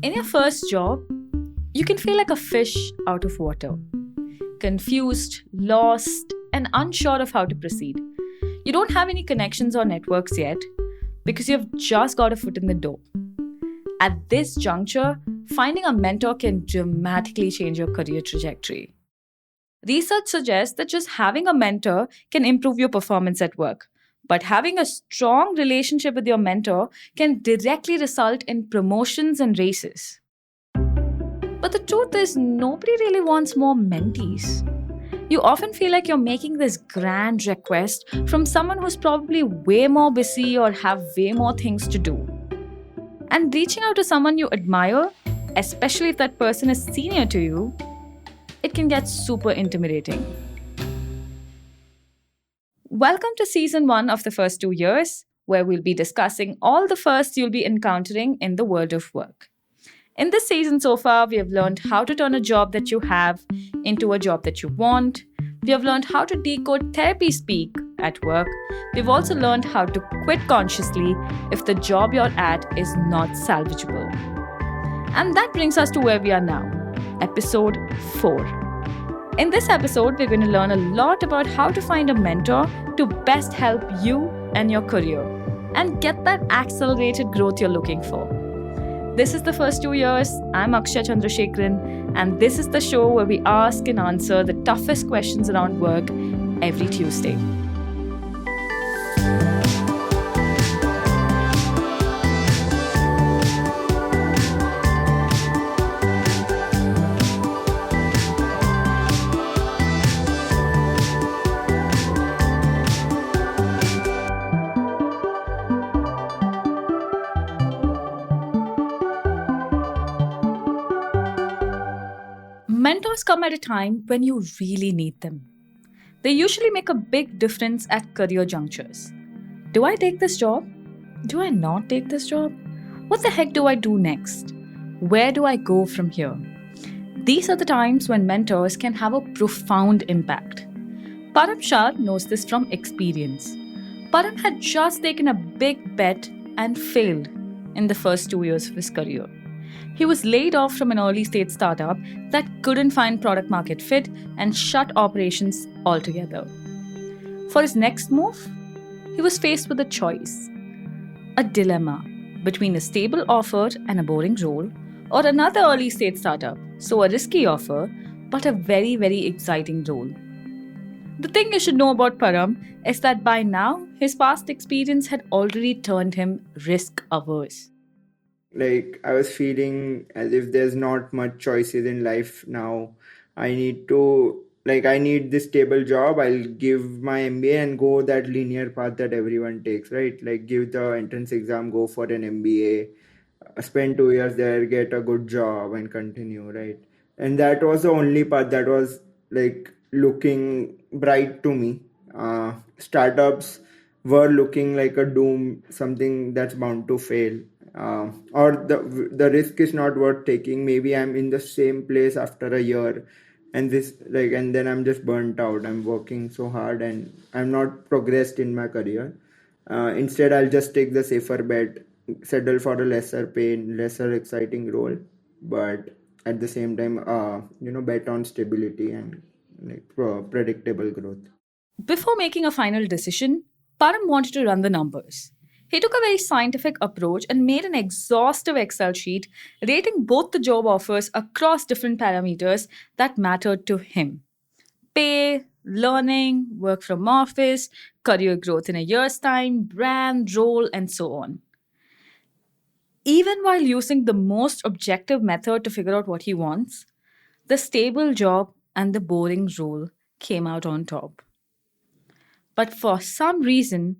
In your first job, you can feel like a fish out of water, confused, lost, and unsure of how to proceed. You don't have any connections or networks yet because you've just got a foot in the door. At this juncture, finding a mentor can dramatically change your career trajectory. Research suggests that just having a mentor can improve your performance at work, but having a strong relationship with your mentor can directly result in promotions and raises. But the truth is, nobody really wants more mentees. You often feel like you're making this grand request from someone who's probably way more busy or have way more things to do. And reaching out to someone you admire, especially if that person is senior to you, it can get super intimidating. Welcome to season 1 of the first 2 years, where we'll be discussing all the firsts you'll be encountering in the world of work. In this season so far, we have learned how to turn a job that you have into a job that you want. We have learned how to decode therapy speak at work. We've also learned how to quit consciously if the job you're at is not salvageable. And that brings us to where we are now, episode 4. In this episode, we're going to learn a lot about how to find a mentor to best help you and your career and get that accelerated growth you're looking for. This is the first 2 years. I'm Akshay Chandrasekharan, and this is the show where we ask and answer the toughest questions around work every Tuesday. Mentors come at a time when you really need them. They usually make a big difference at career junctures. Do I take this job? Do I not take this job? What the heck do I do next? Where do I go from here? These are the times when mentors can have a profound impact. Param Shah knows this from experience. Param had just taken a big bet and failed in the first 2 years of his career. He was laid off from an early stage startup that couldn't find product market fit and shut operations altogether. For his next move, he was faced with a choice, a dilemma between a stable offer and a boring role, or another early stage startup, so a risky offer, but a very, very exciting role. The thing you should know about Param is that by now, his past experience had already turned him risk averse. Like, I was feeling as if there's not much choices in life now. I need this stable job. I'll give my MBA and go that linear path that everyone takes, right? Like, give the entrance exam, go for an MBA, spend 2 years there, get a good job, and continue, right? And that was the only path that was like looking bright to me. Startups were looking like a doom, something that's bound to fail. Or the risk is not worth taking. Maybe I'm in the same place after a year, and then I'm just burnt out. I'm working so hard and I'm not progressed in my career. Instead, I'll just take the safer bet, settle for a lesser pay, lesser exciting role, but at the same time, bet on stability and predictable growth. Before making a final decision, Param wanted to run the numbers. He took a very scientific approach and made an exhaustive Excel sheet rating both the job offers across different parameters that mattered to him: pay, learning, work from office, career growth in a year's time, brand, role, and so on. Even while using the most objective method to figure out what he wants, the stable job and the boring role came out on top. But for some reason,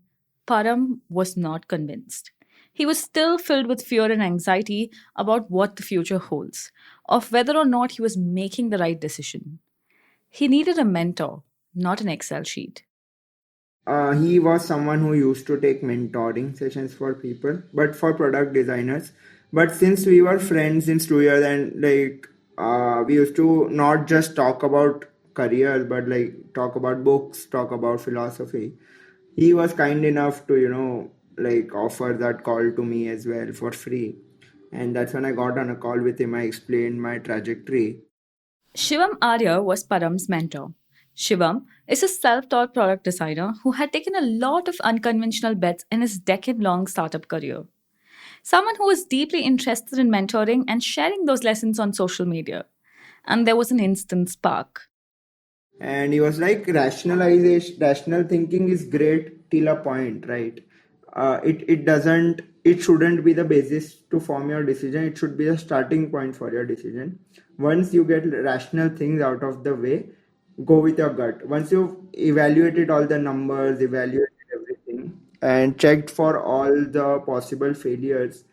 Param was not convinced. He was still filled with fear and anxiety about what the future holds, of whether or not he was making the right decision. He needed a mentor, not an Excel sheet. He was someone who used to take mentoring sessions for people, but for product designers. But since we were friends since 2 years, and we used to not just talk about careers, but like talk about books, talk about philosophy. He was kind enough to offer that call to me as well for free. And that's when I got on a call with him. I explained my trajectory. Shivam Arya was Param's mentor. Shivam is a self taught product designer who had taken a lot of unconventional bets in his decade long startup career. Someone who was deeply interested in mentoring and sharing those lessons on social media. And there was an instant spark. And he was like, rational thinking is great till a point, right? It shouldn't be the basis to form your decision. It should be the starting point for your decision. Once you get rational things out of the way, go with your gut. Once you've evaluated all the numbers, evaluated everything, and checked for all the possible failures,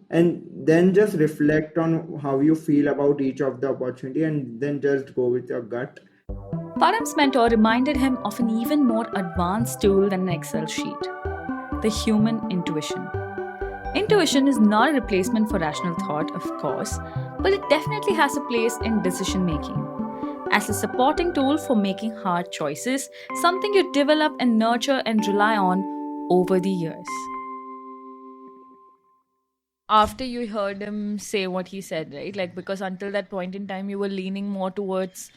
and then just reflect on how you feel about each of the opportunity, and then just go with your gut. Param's mentor reminded him of an even more advanced tool than an Excel sheet: the human intuition. Intuition is not a replacement for rational thought, of course, but it definitely has a place in decision making. As a supporting tool for making hard choices, something you develop and nurture and rely on over the years. After you heard him say what he said, right? Like, because until that point in time, you were leaning more towards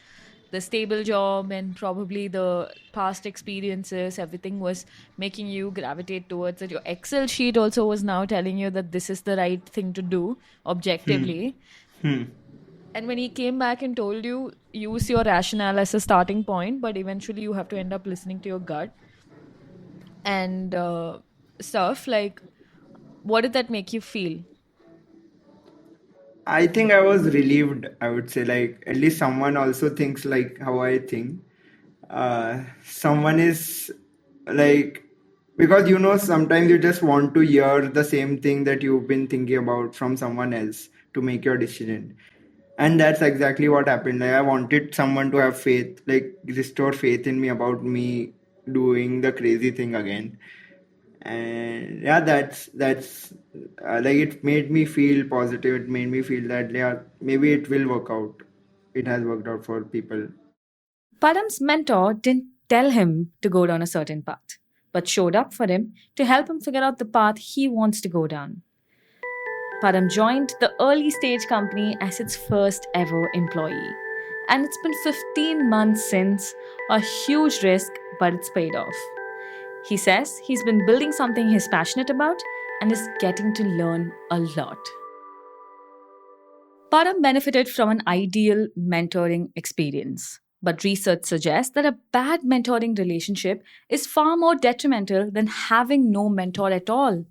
the stable job and probably the past experiences, everything was making you gravitate towards it. Your Excel sheet also was now telling you that this is the right thing to do objectively. And when he came back and told you, use your rationale as a starting point, but eventually you have to end up listening to your gut and stuff, like, what did that make you feel? I think I was relieved. I would say, like, at least someone also thinks like how I think. Someone is like, because sometimes you just want to hear the same thing that you've been thinking about from someone else to make your decision. And that's exactly what happened. Like, I wanted someone to have faith, like restore faith in me about me doing the crazy thing again. And yeah, that's like, it made me feel positive. It made me feel that, yeah, maybe it will work out. It has worked out for people. Param's mentor didn't tell him to go down a certain path, but showed up for him to help him figure out the path he wants to go down. Param joined the early stage company as its first ever employee. And it's been 15 months since, a huge risk, but it's paid off. He says he's been building something he's passionate about and is getting to learn a lot. Param benefited from an ideal mentoring experience. But research suggests that a bad mentoring relationship is far more detrimental than having no mentor at all.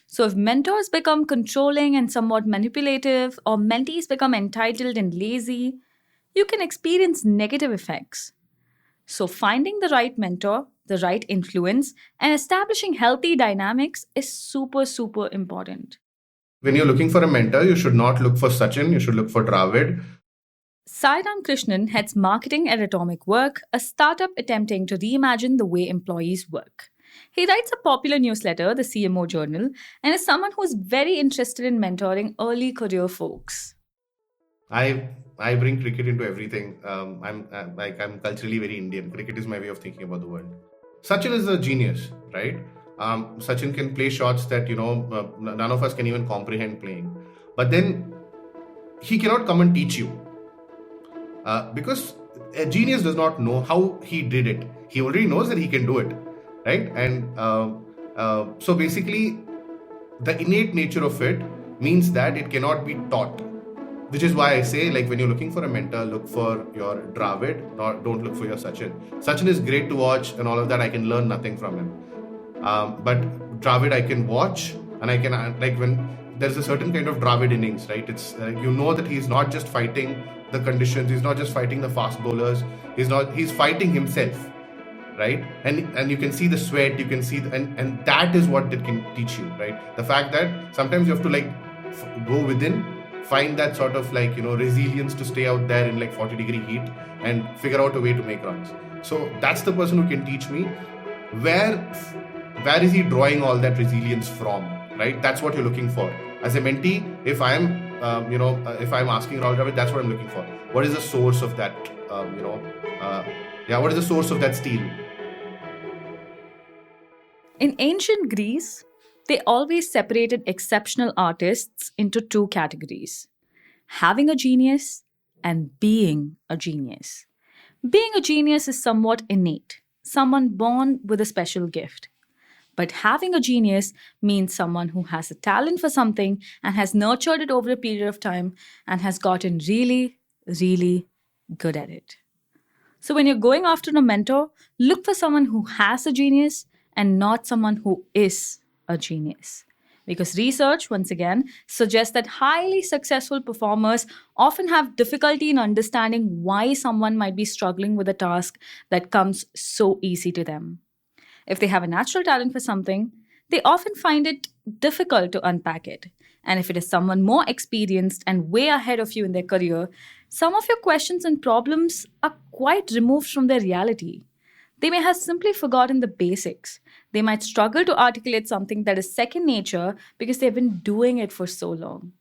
So, if mentors become controlling and somewhat manipulative, or mentees become entitled and lazy, you can experience negative effects. So, finding the right mentor, the right influence, and establishing healthy dynamics is super, super important. When you're looking for a mentor, you should not look for Sachin, you should look for Dravid. Sairam Krishnan heads marketing at Atomic Work, a startup attempting to reimagine the way employees work. He writes a popular newsletter, the CMO Journal, and is someone who is very interested in mentoring early career folks. I bring cricket into everything. I'm culturally very Indian. Cricket is my way of thinking about the world. Sachin is a genius, right? Sachin can play shots that none of us can even comprehend playing. But then he cannot come and teach you because a genius does not know how he did it. He already knows that he can do it, right? And so basically, the innate nature of it means that it cannot be taught. Which is why I say, like, when you're looking for a mentor, look for your Dravid, don't look for your Sachin. Sachin is great to watch and all of that. I can learn nothing from him. But Dravid, I can watch, and I can, like, when there's a certain kind of Dravid innings, right? It's that he's not just fighting the conditions, he's not just fighting the fast bowlers, he's fighting himself, right? And you can see the sweat, you can see and that is what it can teach you, right? The fact that sometimes you have to, like, go within, find that sort of, like, resilience to stay out there in, like, 40-degree heat and figure out a way to make runs. So that's the person who can teach me where is he drawing all that resilience from, right? That's what you're looking for as a mentee. If I'm asking Rahul Dravid, that's what I'm looking for. What is the source of that what is the source of that steel? In ancient Greece, They always separated exceptional artists into two categories: having a genius and being a genius. Being a genius is somewhat innate, someone born with a special gift. But having a genius means someone who has a talent for something and has nurtured it over a period of time and has gotten really, really good at it. So when you're going after a mentor, look for someone who has a genius and not someone who is a genius. Because research, once again, suggests that highly successful performers often have difficulty in understanding why someone might be struggling with a task that comes so easy to them. If they have a natural talent for something, they often find it difficult to unpack it. And if it is someone more experienced and way ahead of you in their career, some of your questions and problems are quite removed from their reality. They may have simply forgotten the basics. They might struggle to articulate something that is second nature because they've been doing it for so long.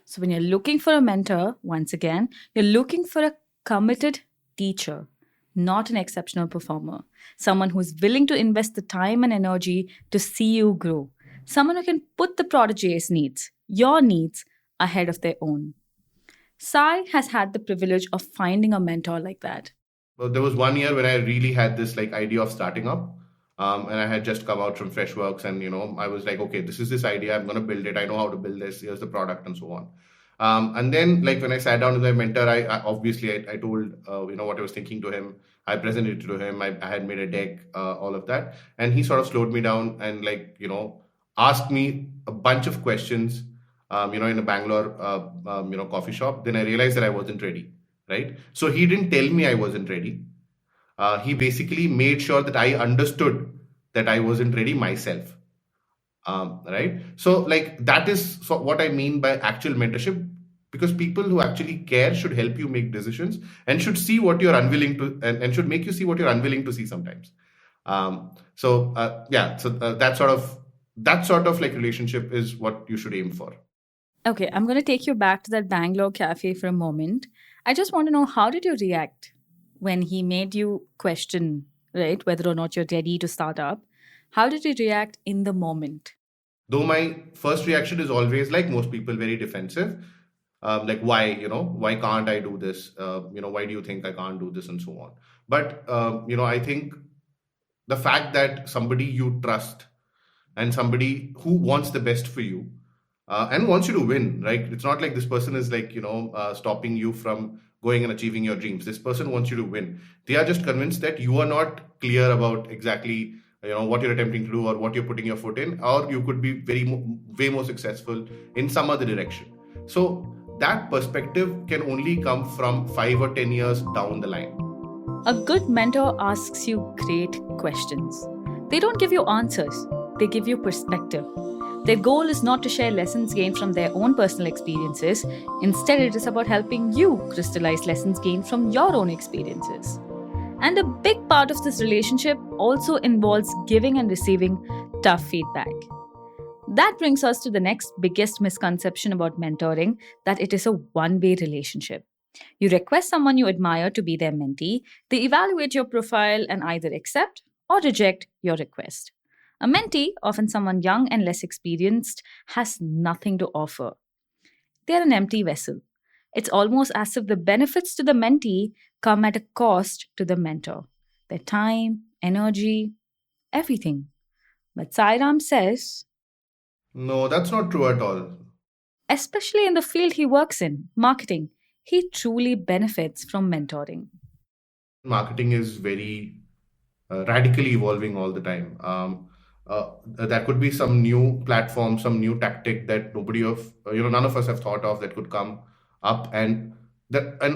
So, when you're looking for a mentor, once again, you're looking for a committed teacher, not an exceptional performer. Someone who's willing to invest the time and energy to see you grow. Someone who can put the protege's needs, your needs, ahead of their own. Sai has had the privilege of finding a mentor like that. Well, there was one year when I really had this like idea of starting up. And I had just come out from Freshworks, and I was like, okay, this is this idea. I'm gonna build it. I know how to build this. Here's the product, and so on. And then, like when I sat down with my mentor, I told what I was thinking to him. I presented it to him. I had made a deck, all of that, and he sort of slowed me down and asked me a bunch of questions. In a Bangalore coffee shop. Then I realized that I wasn't ready. Right. So he didn't tell me I wasn't ready. He basically made sure that I understood that I wasn't ready myself. Right. So like that is what I mean by actual mentorship, because people who actually care should help you make decisions and should see what you're unwilling to, and should make you see what you're unwilling to see sometimes. That sort of like relationship is what you should aim for. Okay, I'm going to take you back to that Bangalore cafe for a moment. I just want to know, how did you react when he made you question, right, whether or not you're ready to start up? How did you react in the moment? Though my first reaction is always, like most people, very defensive. Like, why can't I do this? Why do you think I can't do this, and so on. But I think the fact that somebody you trust and somebody who wants the best for you, and wants you to win, right? It's not like this person is like stopping you from going and achieving your dreams. This person wants you to win. They are just convinced that you are not clear about exactly what you're attempting to do or what you're putting your foot in, or you could be way more successful in some other direction. So that perspective can only come from 5 or 10 years down the line. A good mentor asks you great questions. They don't give you answers, they give you perspective. Their goal is not to share lessons gained from their own personal experiences. Instead, it is about helping you crystallize lessons gained from your own experiences. And a big part of this relationship also involves giving and receiving tough feedback. That brings us to the next biggest misconception about mentoring, that it is a one-way relationship. You request someone you admire to be their mentee, they evaluate your profile and either accept or reject your request. A mentee, often someone young and less experienced, has nothing to offer. They are an empty vessel. It's almost as if the benefits to the mentee come at a cost to the mentor. Their time, energy, everything. But Sairam says, No, that's not true at all. especially in the field he works in, marketing, he truly benefits from mentoring. Marketing is very radically evolving all the time. There could be some new platform, some new tactic that none of us have thought of that could come up, and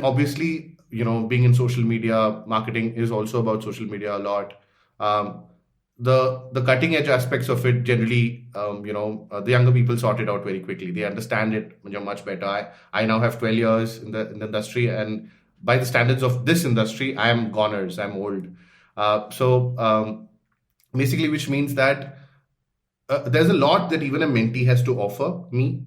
obviously, being in social media, marketing is also about social media a lot. Um, the cutting edge aspects of it generally, the younger people sort it out very quickly. They understand it much better. I now have 12 years in the industry, and by the standards of this industry, I am goners. I'm old. Basically, which means that there's a lot that even a mentee has to offer me.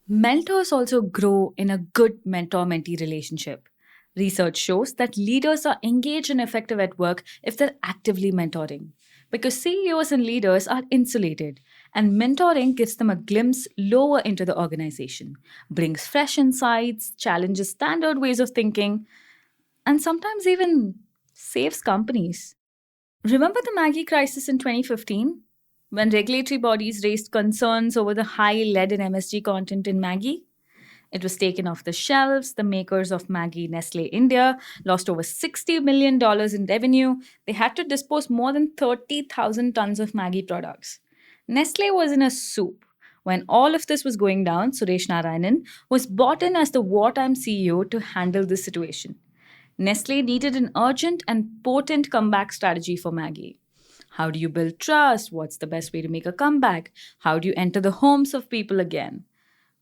Mentors also grow in a good mentor mentee relationship. Research shows that leaders are engaged and effective at work if they're actively mentoring, because CEOs and leaders are insulated And mentoring gives them a glimpse lower into the organization, brings fresh insights, challenges standard ways of thinking, and sometimes even saves companies. Remember the Maggie crisis in 2015? When regulatory bodies raised concerns over the high lead and MSG content in Maggie? It was taken off the shelves. The makers of Maggie Nestle India lost over $60 million in revenue. They had to dispose more than 30,000 tons of Maggie products. Nestle was in a soup. When all of this was going down, Suresh Narayanan was brought in as the wartime CEO to handle this situation. Nestle needed an urgent and potent comeback strategy for Maggie. How do you build trust? What's the best way to make a comeback? How do you enter the homes of people again?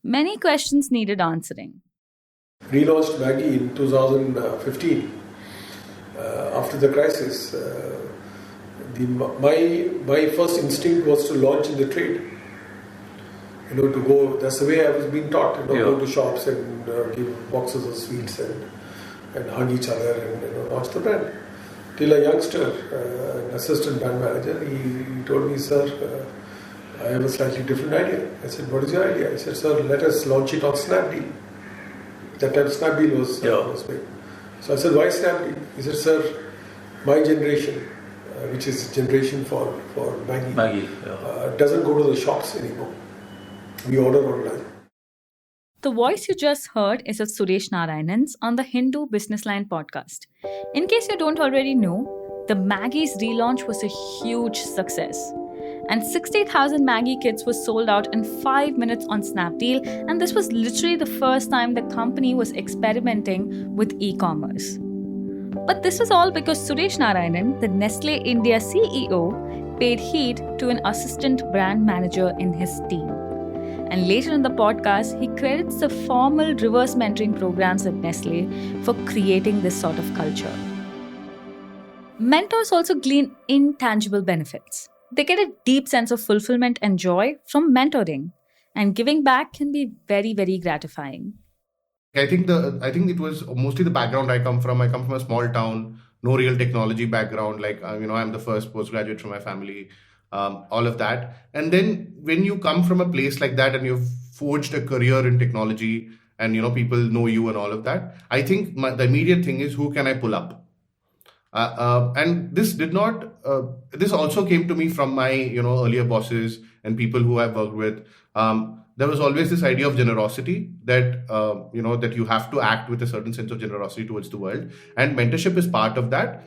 Many questions needed answering. Relaunched Maggie in 2015 after the crisis. My first instinct was to launch in the trade. To go. That's the way I was being taught. Go to shops and give boxes of sweets and hug each other and launch the brand. Till a youngster, an assistant brand manager, he told me, "Sir, I have a slightly different idea." I said, "What is your idea?" He said, "Sir, let us launch it on Snapdeal." That time Snapdeal was big. So I said, "Why Snapdeal?" He said, "Sir, my generation, which is generation for Maggie, doesn't go to the shops anymore. We order online." The voice you just heard is of Suresh Narayanan's on the Hindu Business Line podcast. In case you don't already know, the Maggie's relaunch was a huge success. And 60,000 Maggie kits were sold out in 5 minutes on Snapdeal, and this was literally the first time the company was experimenting with e-commerce. But this was all because Suresh Narayanan, the Nestle India CEO, paid heed to an assistant brand manager in his team. And later in the podcast, he credits the formal reverse mentoring programs at Nestle for creating this sort of culture. Mentors also glean intangible benefits. They get a deep sense of fulfillment and joy from mentoring, and giving back can be very, very gratifying. I think it was mostly the background I come from. I come from a small town, no real technology background. I'm the first postgraduate from my family, all of that. And then when you come from a place like that and you've forged a career in technology, and people know you and all of that, I think the immediate thing is, who can I pull up? And this did not. This also came to me from my earlier bosses and people who I've worked with. There was always this idea of generosity that that you have to act with a certain sense of generosity towards the world, and mentorship is part of that.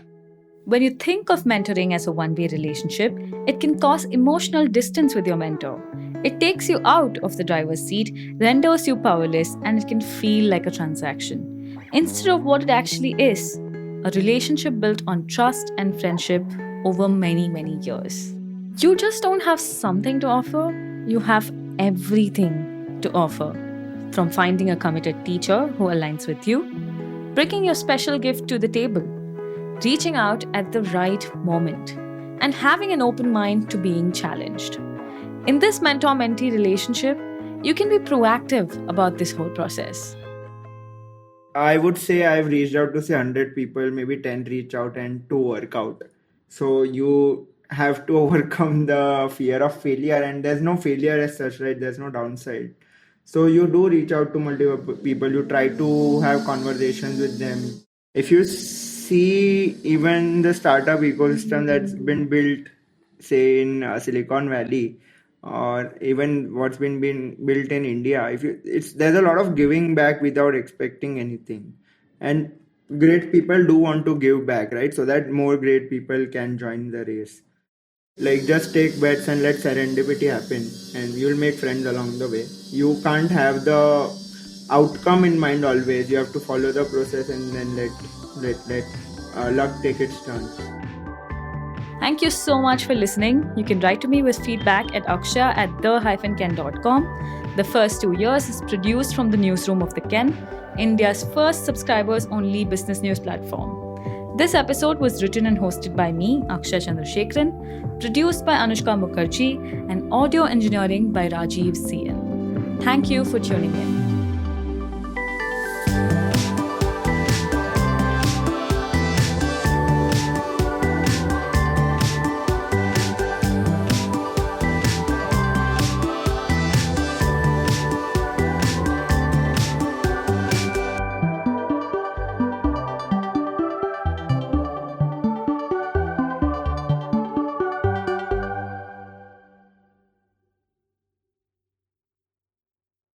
When you think of mentoring as a one-way relationship, it can cause emotional distance with your mentor. It takes you out of the driver's seat, renders you powerless, and it can feel like a transaction instead of what it actually is. A relationship built on trust and friendship over many, many years. You just don't have something to offer, you have everything to offer. From finding a committed teacher who aligns with you, bringing your special gift to the table, reaching out at the right moment, and having an open mind to being challenged. In this mentor-mentee relationship, you can be proactive about this whole process. I would say I've reached out to 100 people, maybe 10 reach out and 2 work out. So you have to overcome the fear of failure, and there's no failure as such, right? There's no downside. So you do reach out to multiple people, you try to have conversations with them. If you see even the startup ecosystem that's been built, say in Silicon Valley, or even what's been built in India, there's a lot of giving back without expecting anything, and great people do want to give back, right? So that more great people can join the race. Like, just take bets and let serendipity happen, and you'll make friends along the way. You can't have the outcome in mind always. You have to follow the process and then let luck take its turn. Thank you so much for listening. You can write to me with feedback at akshay@the-ken.com. The First 2 Years is produced from the newsroom of The Ken, India's first subscribers-only business news platform. This episode was written and hosted by me, Akshay Chandrasekharan, produced by Anushka Mukherjee, and audio engineering by Rajiv CN. Thank you for tuning in.